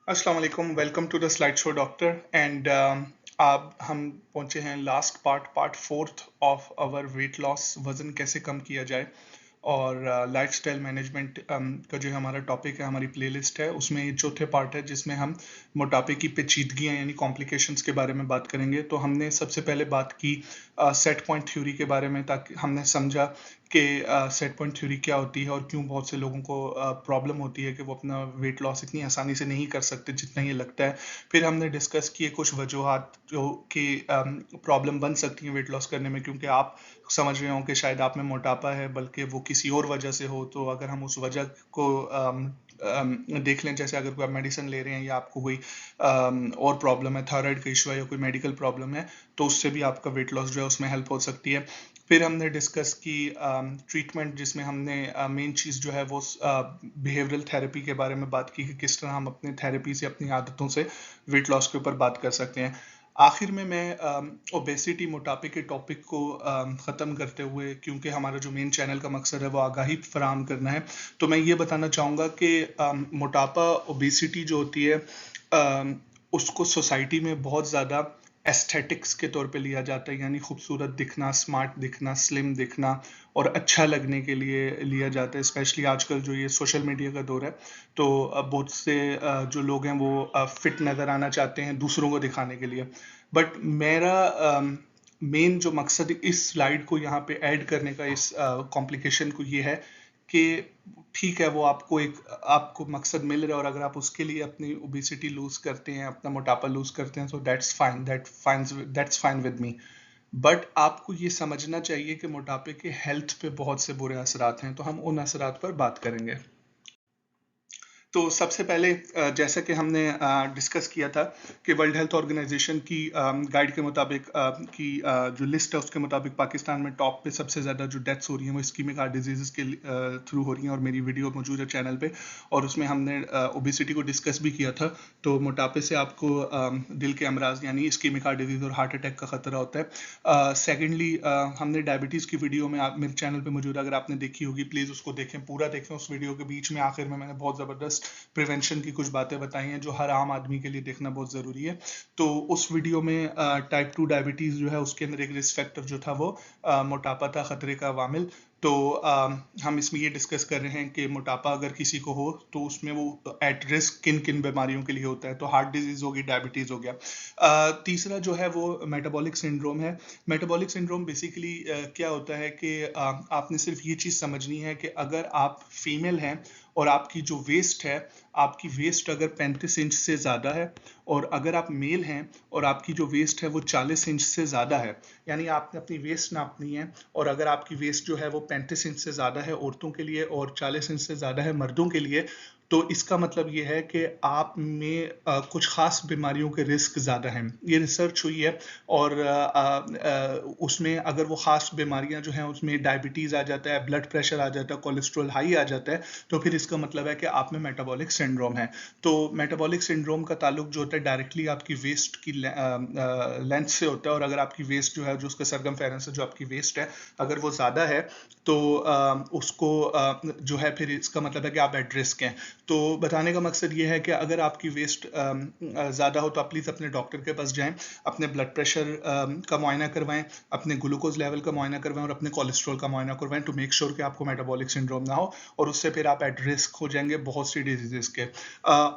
अस्सलाम वालेकुम, welcome to the slide show doctor and अब हम पहुंचे हैं last part fourth of our weight loss, वज़न कैसे कम किया जाए। और लाइफस्टाइल मैनेजमेंट का जो हमारा टॉपिक है, हमारी प्लेलिस्ट है, उसमें ये चौथे पार्ट है जिसमें हम मोटापे की पेचीदगियां यानी कॉम्प्लिकेशंस के बारे में बात करेंगे। तो हमने सबसे पहले बात की सेट पॉइंट थ्योरी के बारे में, ताकि हमने समझा कि सेट पॉइंट थ्योरी क्या होती है और क्यों बहुत से लोगों को प्रॉब्लम होती है कि वो अपना वेट लॉस इतनी आसानी से नहीं कर सकते जितना ये लगता है। फिर हमने डिस्कस किए कुछ वजूहात जो कि प्रॉब्लम बन सकती हैं वेट लॉस करने में, क्योंकि आप समझ रहे हो कि शायद आप में मोटापा है बल्कि वो किसी और वजह से हो। तो अगर हम उस वजह को देख लें, जैसे अगर कोई आप मेडिसिन ले रहे हैं या आपको कोई और प्रॉब्लम है, थायराइड का इशू है या कोई मेडिकल प्रॉब्लम है, तो उससे भी आपका वेट लॉस जो है उसमें हेल्प हो सकती है। फिर हमने डिस्कस की ट्रीटमेंट, जिसमें हमने मेन चीज़ जो है वो बिहेवियरल थेरेपी के बारे में बात की कि किस तरह हम अपने थेरेपी से, अपनी आदतों से वेट लॉस के ऊपर बात कर सकते हैं। आखिर में मैं ओबेसिटी, मोटापे के टॉपिक को ख़त्म करते हुए, क्योंकि हमारा जो मेन चैनल का मकसद है वो आगाही फराहम करना है, तो मैं ये बताना चाहूँगा कि मोटापा, ओबेसिटी जो होती है, उसको सोसाइटी में बहुत ज़्यादा एस्थेटिक्स के तौर पे लिया जाता है, यानी खूबसूरत दिखना, स्मार्ट दिखना, स्लिम दिखना और अच्छा लगने के लिए लिया जाता है। स्पेशली आजकल जो ये सोशल मीडिया का दौर है, तो बहुत से जो लोग हैं वो फिट नज़र आना चाहते हैं दूसरों को दिखाने के लिए। बट मेरा मेन जो मकसद इस स्लाइड को यहाँ पे ऐड करने का, इस कॉम्प्लिकेशन को, ये है कि ठीक है, वो आपको मकसद मिल रहा है और अगर आप उसके लिए अपनी ओबेसिटी लूज करते हैं, अपना मोटापा लूज करते हैं, so that's fine with me. But आपको ये समझना चाहिए कि मोटापे के हेल्थ पे बहुत से बुरे असरात हैं, तो हम उन असरात पर बात करेंगे। तो सबसे पहले जैसा कि हमने डिस्कस किया था कि वर्ल्ड हेल्थ ऑर्गेनाइजेशन की गाइड के मुताबिक जो लिस्ट है उसके मुताबिक पाकिस्तान में टॉप पे सबसे ज़्यादा जो डेथ्स हो रही हैं वो इस्कीमिक हार्ट डिजीज़ के थ्रू हो रही हैं। और मेरी वीडियो मौजूद है चैनल पे, और उसमें हमने ओबेसिटी को डिस्कस भी किया था। तो मोटापे से आपको दिल के अमराज यानी इस्कीमिक हार्ट डिजीज़ और हार्ट अटैक का खतरा होता है। सेकेंडली, हमने डायबिटीज़ की वीडियो में, आप मेरे चैनल पे मौजूद, अगर आपने देखी होगी प्लीज़ उसको देखें, पूरा देखें। उस वीडियो के बीच में आखिर में मैंने बहुत ज़बरदस्त प्रिवेंशन की कुछ बातें बताई हैं जो हर आम आदमी के लिए देखना बहुत ज़रूरी है। तो उस वीडियो में टाइप 2 डायबिटीज़ जो है उसके अंदर एक रिस्क फैक्टर जो था वो मोटापा था, खतरे का वामिल। तो हम इसमें ये डिस्कस कर रहे हैं कि मोटापा अगर किसी को हो तो उसमें वो एट रिस्क किन किन बीमारियों के लिए होता है। तो हार्ट डिजीज़ होगी, डायबिटीज़ हो गया। तीसरा जो है वो मेटाबॉलिक सिंड्रोम है। मेटाबॉलिक सिंड्रोम बेसिकली क्या होता है कि आपने सिर्फ ये चीज़ समझनी है कि अगर आप फीमेल हैं और आपकी जो वेस्ट है, आपकी वेस्ट अगर 35 इंच से ज़्यादा है, और अगर आप मेल हैं और आपकी जो वेस्ट है वो 40 इंच से ज़्यादा है, यानी आपने अपनी वेस्ट नापनी है, और अगर आपकी वेस्ट जो है वो 35 इंच से ज़्यादा है औरतों के लिए और 40 इंच से ज़्यादा है मर्दों के लिए, तो इसका मतलब ये है कि आप में कुछ खास बीमारियों के रिस्क ज़्यादा हैं। ये रिसर्च हुई है, और उसमें अगर वो खास बीमारियां जो हैं उसमें डायबिटीज़ आ जाता है, ब्लड प्रेशर आ जाता है, कोलेस्ट्रॉल हाई आ जाता है, तो फिर इसका मतलब है कि आप में मेटाबॉलिक सिंड्रोम है। तो मेटाबॉलिक सिंड्रोम का ताल्लुक जो होता है डायरेक्टली आपकी वेस्ट की लेंथ से होता है, और अगर आपकी वेस्ट जो है, जो उसका सरकमफेरेंस है, जो आपकी वेस्ट है, अगर वो ज़्यादा है, तो उसको जो है, फिर इसका मतलब है कि आप एट रिस्क हैं। तो बताने का मकसद ये है कि अगर आपकी वेस्ट ज़्यादा हो तो आप प्लीज़ अपने डॉक्टर के पास जाएं, अपने ब्लड प्रेशर का मुआयना करवाएं, अपने ग्लूकोज लेवल का मुआयना करवाएं और अपने कोलेस्ट्रॉल का मुआयना करवाएं, टू मेक श्योर कि आपको मेटाबॉलिक सिंड्रोम ना हो, और उससे फिर आप एट रिस्क हो जाएंगे बहुत सी डिजीजेस के।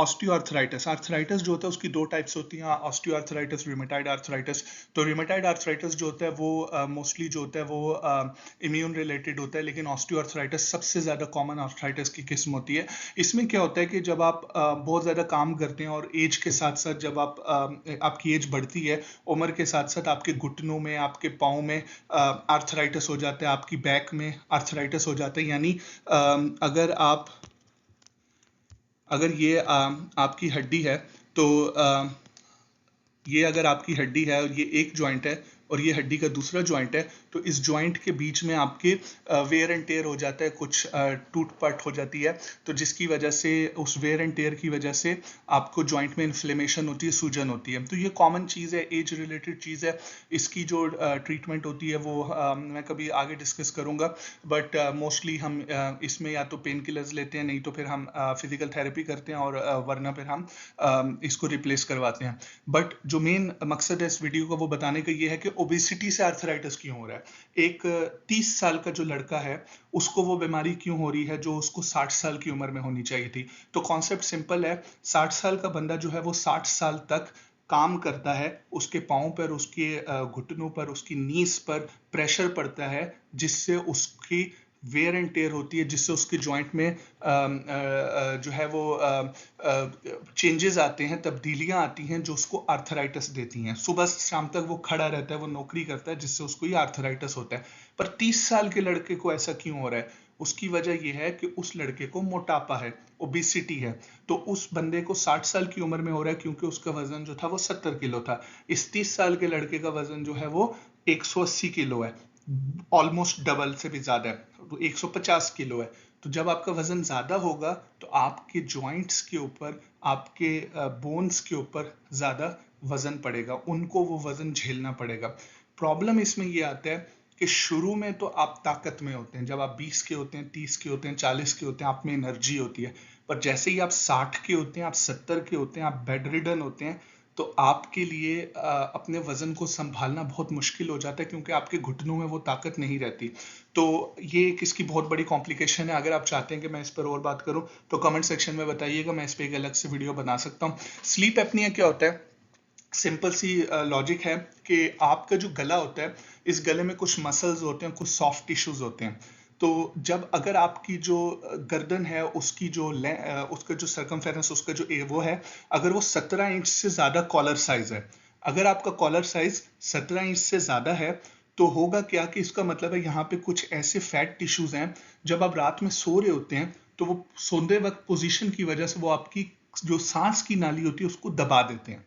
ऑस्टियोआर्थराइटिस, आर्थराइटिस जो होता है उसकी दो टाइप्स होती हैं, ऑस्टियोआर्थराइटिस, रूमेटाइड आर्थराइटिस। तो रूमेटाइड आर्थराइटिस जो होता है वो मोस्टली जो होता है वो इम्यून रिलेटेड होता है, लेकिन ऑस्टियोआर्थराइटिस सबसे ज़्यादा कॉमन आर्थराइटिस की किस्म होती है। इसमें क्या होता है कि जब आप बहुत ज़्यादा काम करते हैं और एज के साथ साथ जब आपकी एज बढ़ती है, उम्र के साथ साथ आपके घुटनों में, आपके पाँव में आर्थराइटिस हो जाता है, आपकी बैक में आर्थराइटिस हो जाता है। यानी अगर ये आपकी हड्डी है, तो ये अगर आपकी हड्डी है और ये एक जॉइंट है, और ये हड्डी का दूसरा जॉइंट है, तो इस जॉइंट के बीच में आपके वेयर एंड टेयर हो जाता है, कुछ टूट पट हो जाती है, तो जिसकी वजह से उस वेयर एंड टेयर की वजह से आपको जॉइंट में इन्फ्लेमेशन होती है, सूजन होती है। तो ये कॉमन चीज़ है, एज रिलेटेड चीज़ है। इसकी जो ट्रीटमेंट होती है वो मैं कभी आगे डिस्कस करूंगा, बट मोस्टली हम इसमें या तो पेन किलर्स लेते हैं, नहीं तो फिर हम फिजिकल थेरेपी करते हैं, और वरना फिर हम इसको रिप्लेस करवाते हैं। बट जो मेन मकसद है इस वीडियो का वो बताने का ये है कि ओबेसिटी से आर्थराइटिस क्यों हो रहा है। एक 30 साल का जो लड़का है उसको वो बीमारी क्यों हो रही है जो उसको 60 साल की उम्र में होनी चाहिए थी। तो कॉन्सेप्ट सिंपल है, 60 साल का बंदा जो है वो 60 साल तक काम करता है, उसके पाँव पर, उसके घुटनों पर, उसकी नीज पर प्रेशर पड़ता है, जिससे उसकी वेयर एंड टेयर होती है, जिससे उसके जॉइंट में जो है वो चेंजेस आते हैं, तब्दीलियां आती हैं जो उसको आर्थराइटिस देती हैं। सुबह से शाम तक वो खड़ा रहता है, वो नौकरी करता है, जिससे उसको ये आर्थराइटिस होता है। पर 30 साल के लड़के को ऐसा क्यों हो रहा है? उसकी वजह यह है कि उस लड़के को मोटापा है, ओबेसिटी है। तो उस बंदे को 60 साल की उम्र में हो रहा है क्योंकि उसका वजन जो था वो 70 किलो था। इस 30 साल के लड़के का वजन जो है वो 180 किलो है, ऑलमोस्ट डबल से भी ज्यादा है, तो 150 किलो है। तो जब आपका वजन ज्यादा होगा तो आपके जॉइंट्स के ऊपर, आपके बोन्स के ऊपर ज्यादा वजन पड़ेगा, उनको वो वजन झेलना पड़ेगा। प्रॉब्लम इसमें ये आता है कि शुरू में तो आप ताकत में होते हैं, जब आप 20 के होते हैं, 30 के होते हैं, 40 के होते हैं, आप में एनर्जी होती है। पर जैसे ही आप 60 के होते हैं, आप 70 के होते हैं, आप बेड रिडन होते हैं, तो आपके लिए अपने वजन को संभालना बहुत मुश्किल हो जाता है, क्योंकि आपके घुटनों में वो ताकत नहीं रहती। तो ये एक इसकी बहुत बड़ी कॉम्प्लिकेशन है। अगर आप चाहते हैं कि मैं इस पर और बात करूं तो कमेंट सेक्शन में बताइएगा, मैं इस पर एक अलग से वीडियो बना सकता हूं। स्लीप एपनिया क्या होता है? सिंपल सी लॉजिक है कि आपका जो गला होता है, इस गले में कुछ मसल्स होते हैं, कुछ सॉफ्ट टिश्यूज होते हैं। तो जब अगर आपकी जो गर्दन है, उसकी जो उसका जो सर्कमफेरेंस, उसका जो वो है, अगर वो 17 इंच से ज्यादा कॉलर साइज है, अगर आपका कॉलर साइज 17 इंच से ज्यादा है, तो होगा क्या कि इसका मतलब है यहाँ पे कुछ ऐसे फैट टिश्यूज हैं, जब आप रात में सो रहे होते हैं तो वो सोते वक्त पोजीशन की वजह से वो आपकी जो सांस की नाली होती है उसको दबा देते हैं।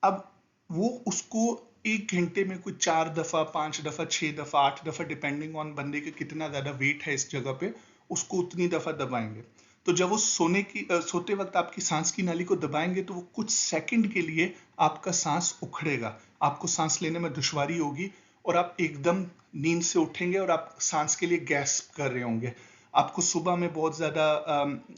अब वो उसको 1 घंटे में कुछ 4 दफा, 5 दफा, 6 दफा, 8 दफा, डिपेंडिंग ऑन बंदे के कितना ज्यादा वेट है इस जगह पे, उसको उतनी दफा दबाएंगे। तो जब वो सोते वक्त आपकी सांस की नाली को दबाएंगे तो वो कुछ सेकंड के लिए आपका सांस उखड़ेगा, आपको सांस लेने में दुश्वारी होगी, और आप एकदम नींद से उठेंगे और आप सांस के लिए गैस्प कर रहे होंगे। आपको सुबह में बहुत ज्यादा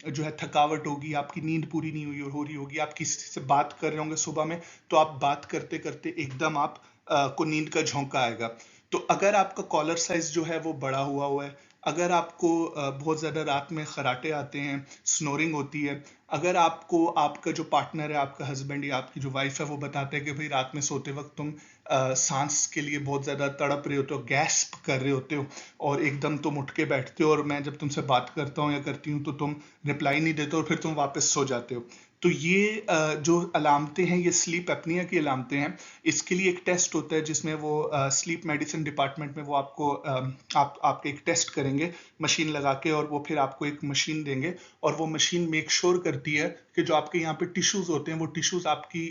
जो है थकावट होगी, आपकी नींद पूरी नहीं हुई हो रही होगी, आप किसी से बात कर रहे होंगे सुबह में, तो आप बात करते करते एकदम आप को नींद का झोंका आएगा। तो अगर आपका कॉलर साइज जो है वो बड़ा हुआ है, अगर आपको बहुत ज्यादा रात में खराटे आते हैं, स्नोरिंग होती है, अगर आपको आपका जो पार्टनर है, आपका हस्बैंड या आपकी जो वाइफ है, वो बताते हैं कि भाई रात में सोते वक्त तुम सांस के लिए बहुत ज्यादा तड़प रहे होते हो, गैस्प कर रहे होते हो, और एकदम तुम उठ के बैठते हो, और मैं जब तुमसे बात करता हूँ या करती हूँ तो तुम रिप्लाई नहीं देते हो और फिर तुम वापस सो जाते हो, तो ये जो अलामतें हैं, ये स्लीप एपनिया की अलामतें हैं। इसके लिए एक टेस्ट होता है जिसमें वो स्लीप मेडिसिन डिपार्टमेंट में वो आपको आपके एक टेस्ट करेंगे मशीन लगा के, और वो फिर आपको एक मशीन देंगे, और वो मशीन मेक श्योर करती है कि जो आपके यहाँ पे टिश्यूज होते हैं, वो टिश्यूज आपकी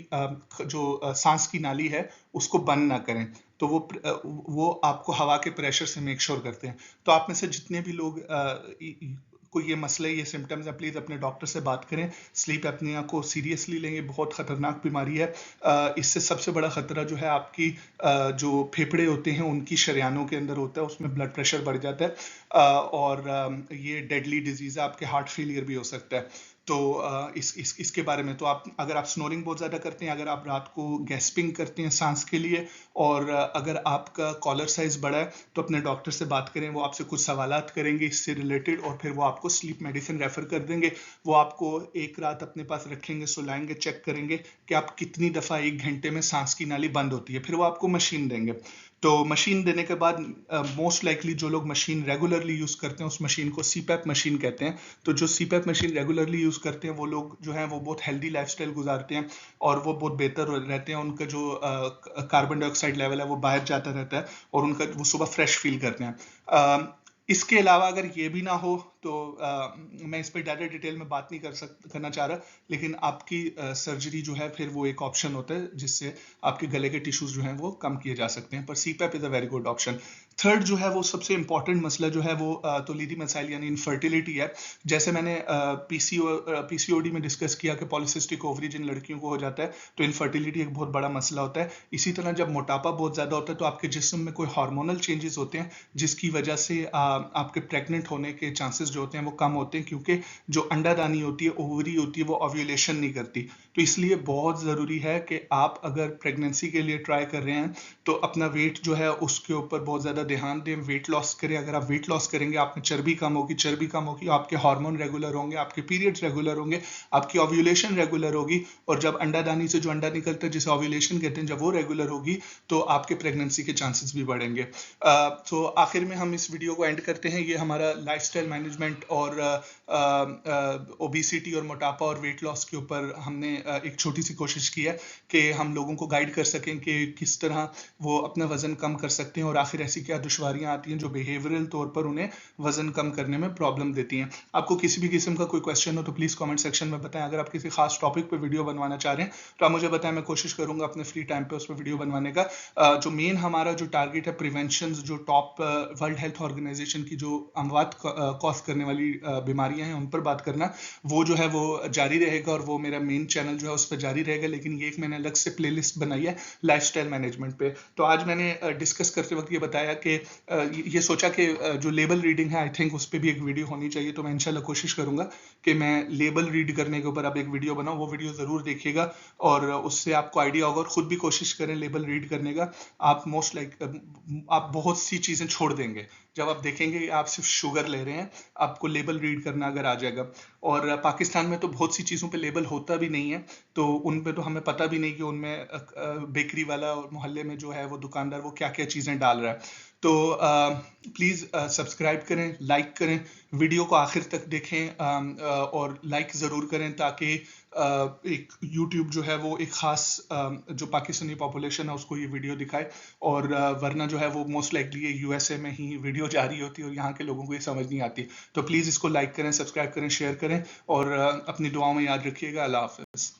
जो सांस की नाली है उसको बंद ना करें। तो वो आपको हवा के प्रेशर से मेक श्योर करते हैं। तो आप में से जितने भी लोग कोई ये मसले, ये सिम्टम्स है, प्लीज अपने डॉक्टर से बात करें। स्लीप एपनिया को सीरियसली लेंगे, बहुत खतरनाक बीमारी है। इससे सबसे बड़ा खतरा जो है आपकी जो फेफड़े होते हैं उनकी शरियानों के अंदर होता है, उसमें ब्लड प्रेशर बढ़ जाता है, और ये डेडली डिजीज है, आपके हार्ट फेलियर भी हो सकता है। तो इसके बारे में, तो आप अगर आप स्नोरिंग बहुत ज़्यादा करते हैं, अगर आप रात को गैस्पिंग करते हैं सांस के लिए, और अगर आपका कॉलर साइज बड़ा है, तो अपने डॉक्टर से बात करें, वो आपसे कुछ सवालात करेंगे इससे रिलेटेड, और फिर वो आपको स्लीप मेडिसिन रेफर कर देंगे। वो आपको एक रात अपने पास रखेंगे, सुलाएंगे, चेक करेंगे कि आप कितनी दफ़ा 1 घंटे में सांस की नाली बंद होती है, फिर वो आपको मशीन देंगे। तो मशीन देने के बाद मोस्ट लाइकली जो लोग मशीन रेगुलरली यूज करते हैं, उस मशीन को सीपैप मशीन कहते हैं। तो जो सीपैप मशीन रेगुलरली यूज करते हैं वो लोग जो हैं वो बहुत हेल्दी लाइफस्टाइल गुजारते हैं, और वो बहुत बेहतर रहते हैं। उनका जो कार्बन डाइऑक्साइड लेवल है वो बाहर जाता रहता है, और उनका वो सुबह फ्रेश फील करते हैं। इसके अलावा अगर ये भी ना हो तो मैं इस पर डायरेक्ट डिटेल में बात नहीं करना चाह रहा, लेकिन आपकी सर्जरी जो है फिर वो एक ऑप्शन होता है जिससे आपके गले के टिश्यूज जो हैं वो कम किए जा सकते हैं, पर CPAP is a very good option. Third जो है वो सबसे इंपॉर्टेंट मसला जो है वो तौलीदी मसाइल यानी इनफर्टिलिटी है। जैसे मैंने पीसीओडी में डिस्कस किया कि पॉलिसिस्टिक ओवरी जिन लड़कियों को हो जाता है तो इनफर्टिलिटी एक बहुत बड़ा मसला होता है। इसी तरह जब मोटापा बहुत ज़्यादा होता है तो आपके जिस्म में कोई हार्मोनल चेंजेस होते हैं जिसकी वजह से आपके प्रेग्नेंट होने के चांसेस जो होते हैं वो कम होते हैं, क्योंकि जो अंडादानी होती है, ओवरी होती है, वो ओव्यूलेशन नहीं करती। तो इसलिए बहुत ज़रूरी है कि आप अगर प्रेगनेंसी के लिए ट्राई कर रहे हैं तो अपना वेट जो है उसके ऊपर बहुत ज़्यादा ध्यान दें, वेट लॉस करें। अगर आप वेट लॉस करेंगे आप में चर्बी कम होगी, आपके हार्मोन रेगुलर होंगे, आपके पीरियड्स रेगुलर होंगे, आपकी ओव्यूलेशन रेगुलर होगी, और जब अंडादानी से जो अंडा निकलता है जिसे ओव्यूलेशन कहते हैं, जब वो रेगुलर होगी तो आपके प्रेगनेंसी के चांसेस भी बढ़ेंगे। तो आखिर में हम इस वीडियो को एंड करते हैं। ये हमारा लाइफस्टाइल मैनेजमेंट और ओबेसिटी और मोटापा और वेट लॉस के ऊपर हमने एक छोटी सी कोशिश की है कि हम लोगों को गाइड कर सकें कि किस तरह वो अपना वजन कम कर सकते हैं और आखिर ऐसी क्या दुश्वारियां आती हैं जो बिहेवियरल तौर पर उन्हें वजन कम करने में प्रॉब्लम देती हैं। आपको किसी भी किस्म का कोई क्वेश्चन हो तो प्लीज़ कमेंट सेक्शन में बताएं। अगर आप किसी खास टॉपिक पर वीडियो बनवाना चाह रहे हैं तो आप मुझे बताएं, मैं कोशिश करूंगा अपने फ्री टाइम पे उस पर वीडियो बनवाने का। जो मेन हमारा जो टारगेट है प्रिवेंशन, जो टॉप वर्ल्ड हेल्थ ऑर्गेनाइजेशन की जो अमवात कॉज करने वाली बीमारियां हैं उन पर बात करना, वो जो है वो जारी रहेगा और वो मेरा मेन चैनल जो है उस पर जारी रहेगा। लेकिन ये एक मैंने अलग से प्लेलिस्ट बनाई है लाइफस्टाइल मैनेजमेंट पे। तो आज मैंने डिस्कस करते वक्त ये बताया कि ये सोचा कि जो लेबल रीडिंग है आई थिंक उस पर भी एक वीडियो होनी चाहिए। तो मैं इंशाल्लाह कोशिश करूंगा कि मैं लेबल रीड करने के ऊपर अब एक वीडियो बनाऊं, वो वीडियो ज़रूर देखिएगा और उससे आपको आइडिया होगा। और खुद भी कोशिश करें लेबल रीड करने का। आप आप बहुत सी चीज़ें छोड़ देंगे जब आप देखेंगे आप सिर्फ शुगर ले रहे हैं, आपको लेबल रीड करना अगर आ जाएगा। और पाकिस्तान में तो बहुत सी चीज़ों पे लेबल होता भी नहीं है, तो उन पे तो हमें पता भी नहीं कि उनमें बेकरी वाला और मोहल्ले में जो है वो दुकानदार वो क्या क्या चीज़ें डाल रहा है। तो प्लीज़ सब्सक्राइब करें, लाइक करें, वीडियो को आखिर तक देखें, और लाइक ज़रूर करें ताकि एक YouTube जो है वो एक ख़ास जो पाकिस्तानी पॉपुलेशन है उसको ये वीडियो दिखाए। और वरना जो है वो मोस्ट लाइकली ये USA में ही वीडियो जा रही होती है और यहाँ के लोगों को ये समझ नहीं आती। तो प्लीज़ इसको लाइक करें, सब्सक्राइब करें, शेयर करें और अपनी दुआओं में याद रखिएगा। अल्लाह हाफ़िज़।